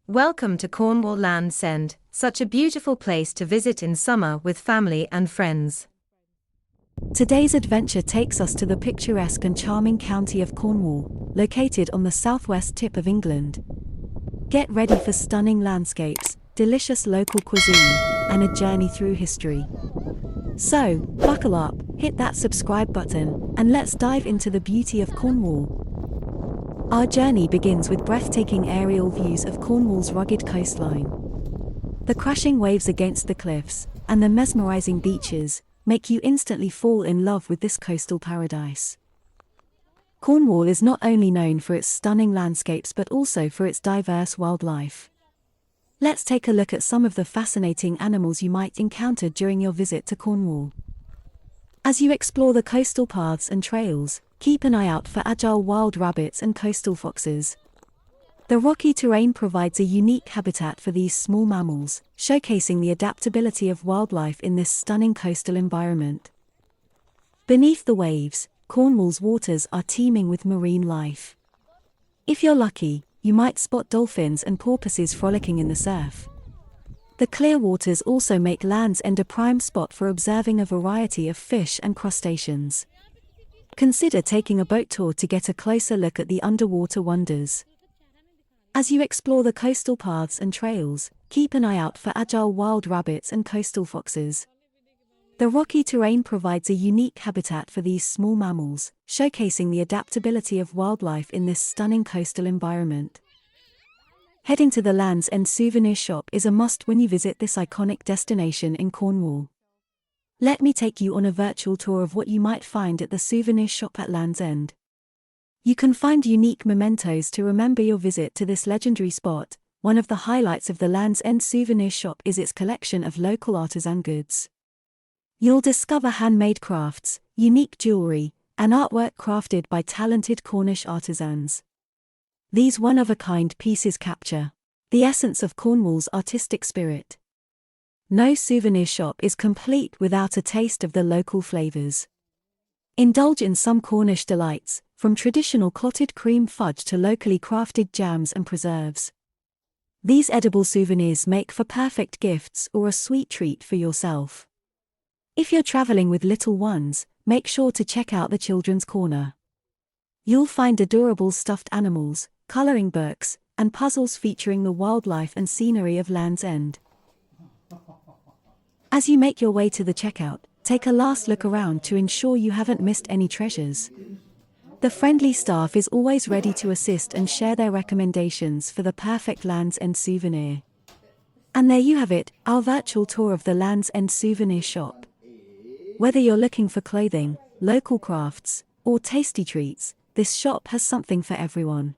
Welcome to Cornwall Land's End, such a beautiful place to visit in summer with family and friends. Today's adventure takes us to the picturesque and charming county of Cornwall, located on the southwest tip of England. Get ready for stunning landscapes, delicious local cuisine, and a journey through history. So, buckle up, hit that subscribe button, and let's dive into the beauty of Cornwall. Our journey begins with breathtaking aerial views of Cornwall's rugged coastline. The crashing waves against the cliffs, and the mesmerizing beaches, make you instantly fall in love with this coastal paradise. Cornwall is not only known for its stunning landscapes but also for its diverse wildlife. Let's take a look at some of the fascinating animals you might encounter during your visit to Cornwall. As you explore the coastal paths and trails, keep an eye out for agile wild rabbits and coastal foxes. The rocky terrain provides a unique habitat for these small mammals, showcasing the adaptability of wildlife in this stunning coastal environment. Beneath the waves, Cornwall's waters are teeming with marine life. If you're lucky, you might spot dolphins and porpoises frolicking in the surf. The clear waters also make Land's End a prime spot for observing a variety of fish and crustaceans. Consider taking a boat tour to get a closer look at the underwater wonders. As you explore the coastal paths and trails, keep an eye out for agile wild rabbits and coastal foxes. The rocky terrain provides a unique habitat for these small mammals, showcasing the adaptability of wildlife in this stunning coastal environment. Heading to the Land's End souvenir shop is a must when you visit this iconic destination in Cornwall. Let me take you on a virtual tour of what you might find at the souvenir shop at Land's End. You can find unique mementos to remember your visit to this legendary spot. One of the highlights of the Land's End souvenir shop is its collection of local artisan goods. You'll discover handmade crafts, unique jewelry, and artwork crafted by talented Cornish artisans. These one-of-a-kind pieces capture the essence of Cornwall's artistic spirit. No souvenir shop is complete without a taste of the local flavors. Indulge in some Cornish delights, from traditional clotted cream fudge to locally crafted jams and preserves. These edible souvenirs make for perfect gifts or a sweet treat for yourself. If you're traveling with little ones, make sure to check out the Children's Corner. You'll find adorable stuffed animals, coloring books, and puzzles featuring the wildlife and scenery of Land's End. As you make your way to the checkout, take a last look around to ensure you haven't missed any treasures. The friendly staff is always ready to assist and share their recommendations for the perfect Land's End souvenir. And there you have it, our virtual tour of the Land's End souvenir shop. Whether you're looking for clothing, local crafts, or tasty treats, this shop has something for everyone.